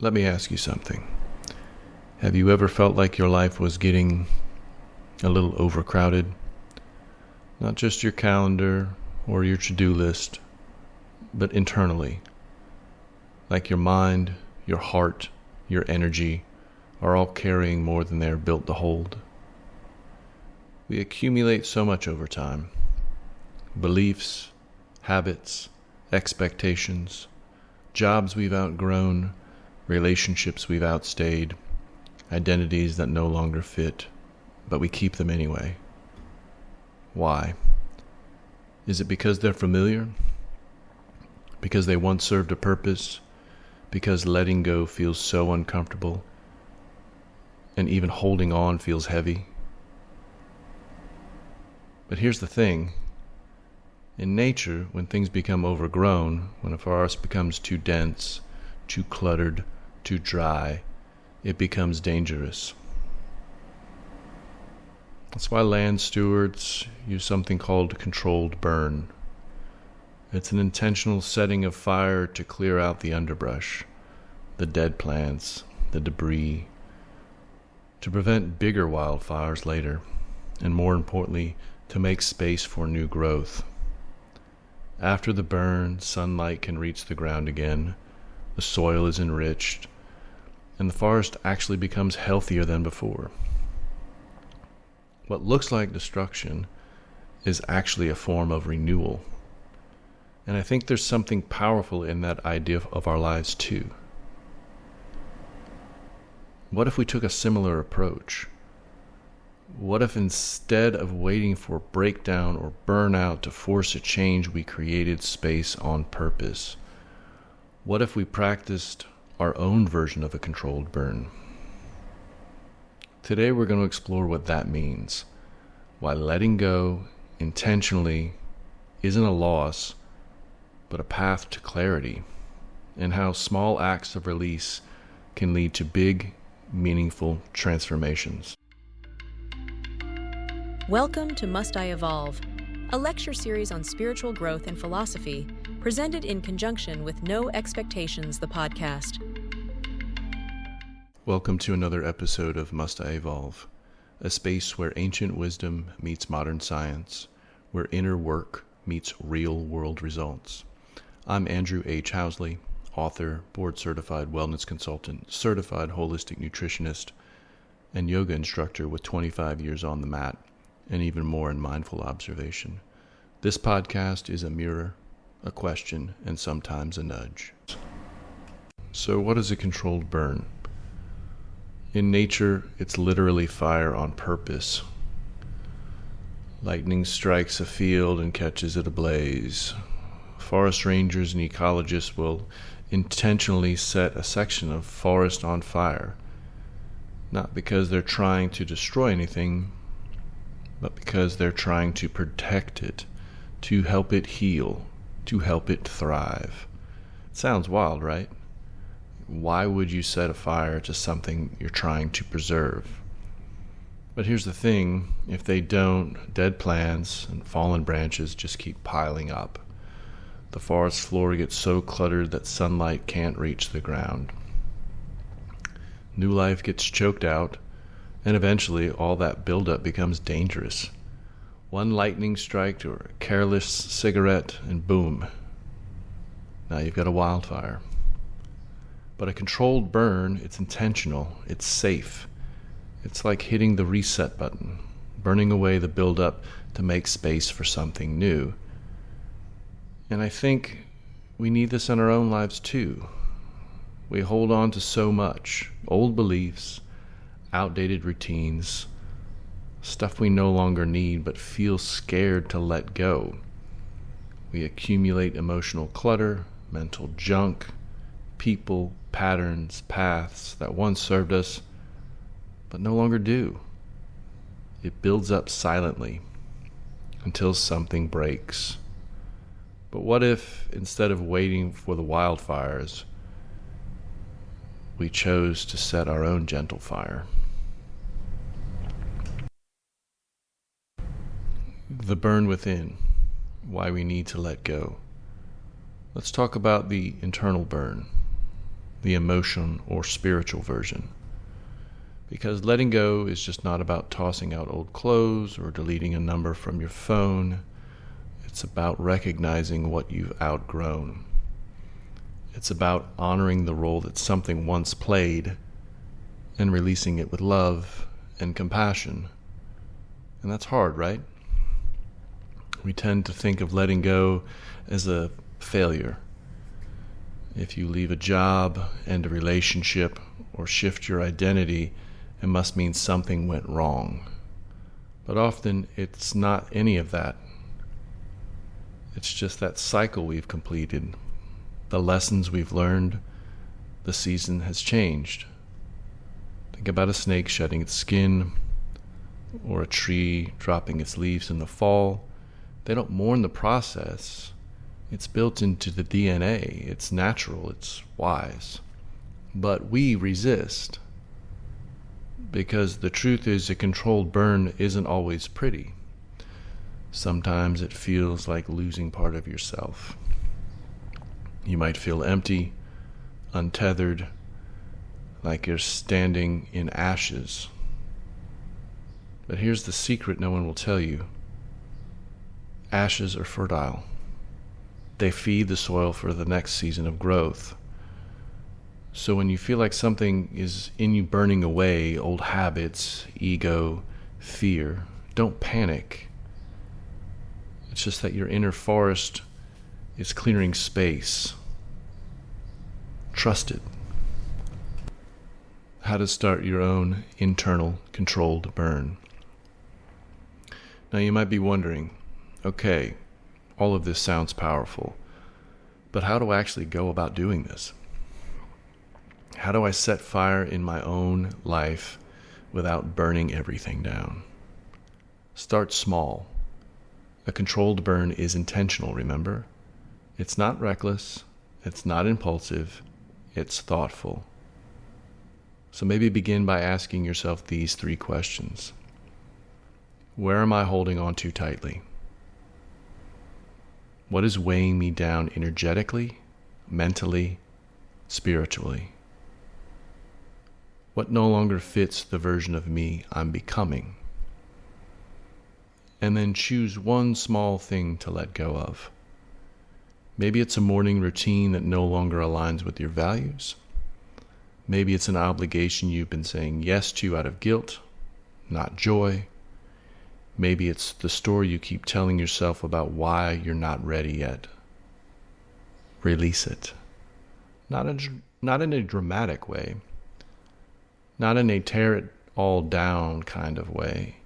Let me ask you something. Have you ever felt like your life was getting a little overcrowded? Not just your calendar or your to-do list, but internally. Like your mind, your heart, your energy are all carrying more than they are built to hold. We accumulate so much over time. Beliefs, habits, expectations, jobs we've outgrown, relationships we've outstayed, identities that no longer fit, but we keep them anyway. Why? Is it because they're familiar? Because they once served a purpose? Because letting go feels so uncomfortable? And even holding on feels heavy? But here's the thing. In nature, when things become overgrown, when a forest becomes too dense, too cluttered, too dry, it becomes dangerous. That's why land stewards use something called controlled burn. It's an intentional setting of fire to clear out the underbrush, the dead plants, the debris, to prevent bigger wildfires later, and more importantly, to make space for new growth. After the burn, sunlight can reach the ground again, the soil is enriched, and the forest actually becomes healthier than before. What looks like destruction is actually a form of renewal. And I think there's something powerful in that idea of our lives too. What if we took a similar approach? What if instead of waiting for breakdown or burnout to force a change, we created space on purpose? What if we practiced our own version of a controlled burn? Today we're going to explore what that means, why letting go intentionally isn't a loss, but a path to clarity, and how small acts of release can lead to big, meaningful transformations. Welcome to Must I Evolve, a lecture series on spiritual growth and philosophy, presented in conjunction with No Expectations, the podcast. Welcome to another episode of Must I Evolve, a space where ancient wisdom meets modern science, where inner work meets real-world results. I'm Andrew H. Housley, author, board-certified wellness consultant, certified holistic nutritionist, and yoga instructor with 25 years on the mat, and even more in mindful observation. This podcast is a mirror, a question, and sometimes a nudge. So what is a controlled burn? In nature, it's literally fire on purpose. Lightning strikes a field and catches it ablaze. Forest rangers and ecologists will intentionally set a section of forest on fire, not because they're trying to destroy anything, but because they're trying to protect it, to help it heal, to help it thrive. It sounds wild, right? Why would you set a fire to something you're trying to preserve? But here's the thing, if they don't, dead plants and fallen branches just keep piling up. The forest floor gets so cluttered that sunlight can't reach the ground. New life gets choked out, and eventually all that buildup becomes dangerous. One lightning strike or a careless cigarette, and boom, now you've got a wildfire. But a controlled burn, it's intentional, it's safe. It's like hitting the reset button, burning away the buildup to make space for something new. And I think we need this in our own lives too. We hold on to so much, old beliefs, outdated routines, stuff we no longer need but feel scared to let go. We accumulate emotional clutter, mental junk, people, patterns, paths that once served us but no longer do. It builds up silently until something breaks. But what if, instead of waiting for the wildfires, we chose to set our own gentle fire? The burn within, why we need to let go. Let's talk about the internal burn, the emotion or spiritual version. Because letting go is just not about tossing out old clothes or deleting a number from your phone. It's about recognizing what you've outgrown. It's about honoring the role that something once played and releasing it with love and compassion. And that's hard, right? We tend to think of letting go as a failure. If you leave a job, end a relationship, or shift your identity, it must mean something went wrong. But often it's not any of that. It's just that cycle we've completed, the lessons we've learned, the season has changed. Think about a snake shedding its skin, or a tree dropping its leaves in the fall. They don't mourn the process. It's built into the DNA. It's natural. It's wise. But we resist. Because the truth is, a controlled burn isn't always pretty. Sometimes it feels like losing part of yourself. You might feel empty, untethered, like you're standing in ashes. But here's the secret no one will tell you. Ashes are fertile. They feed the soil for the next season of growth. So when you feel like something is in you burning away, old habits, ego, fear, don't panic. It's just that your inner forest is clearing space. Trust it. How to start your own internal controlled burn. Now you might be wondering, okay, all of this sounds powerful, but how do I actually go about doing this? How do I set fire in my own life without burning everything down? Start small. A controlled burn is intentional, remember? It's not reckless, it's not impulsive, it's thoughtful. So maybe begin by asking yourself these 3 questions. Where am I holding on too tightly? What is weighing me down energetically, mentally, spiritually? What no longer fits the version of me I'm becoming? And then choose one small thing to let go of. Maybe it's a morning routine that no longer aligns with your values. Maybe it's an obligation you've been saying yes to out of guilt, not joy. Maybe it's the story you keep telling yourself about why you're not ready yet. Release it. Not in a dramatic way. Not in a tear it all down kind of way.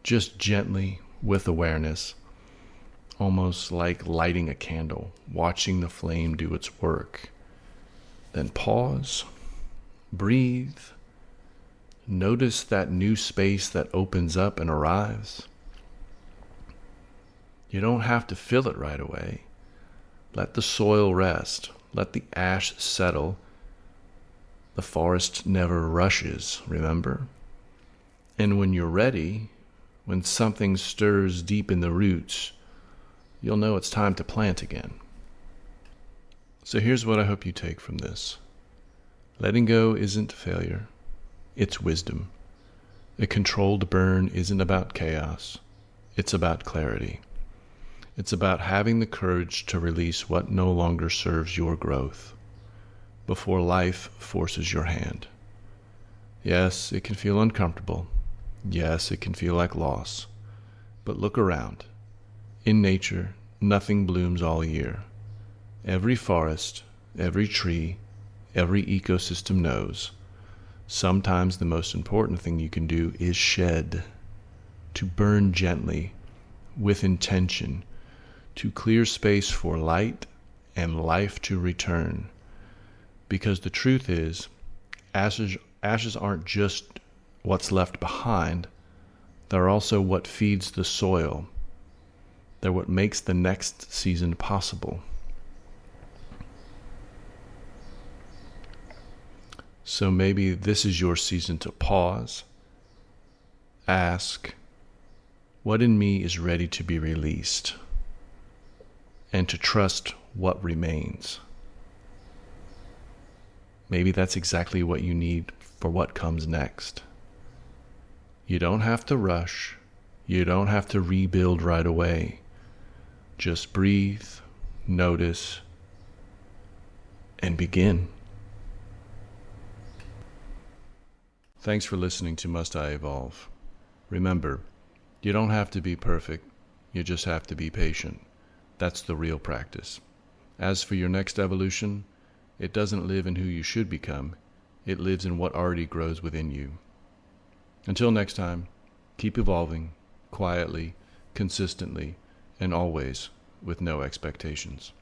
Just gently, with awareness. Almost like lighting a candle, watching the flame do its work. Then pause, breathe, notice that new space that opens up and arrives. You don't have to fill it right away. Let the soil rest. Let the ash settle. The forest never rushes, remember? And when you're ready, when something stirs deep in the roots, you'll know it's time to plant again. So here's what I hope you take from this. Letting go isn't failure. It's wisdom. A controlled burn isn't about chaos. It's about clarity. It's about having the courage to release what no longer serves your growth before life forces your hand. Yes, it can feel uncomfortable. Yes, it can feel like loss. But look around. In nature, nothing blooms all year. Every forest, every tree, every ecosystem knows. Sometimes the most important thing you can do is shed, to burn gently, with intention, to clear space for light and life to return. Because the truth is, ashes aren't just what's left behind, they're also what feeds the soil. They're what makes the next season possible. So maybe this is your season to pause, ask, what in me is ready to be released, and to trust what remains. maybe that's exactly what you need for what comes next. You don't have to rush. You don't have to rebuild right away. Just breathe, notice, and begin. Thanks for listening to Must I Evolve? Remember, you don't have to be perfect. You just have to be patient. That's the real practice. As for your next evolution, it doesn't live in who you should become. It lives in what already grows within you. Until next time, keep evolving, quietly, consistently, and always with no expectations.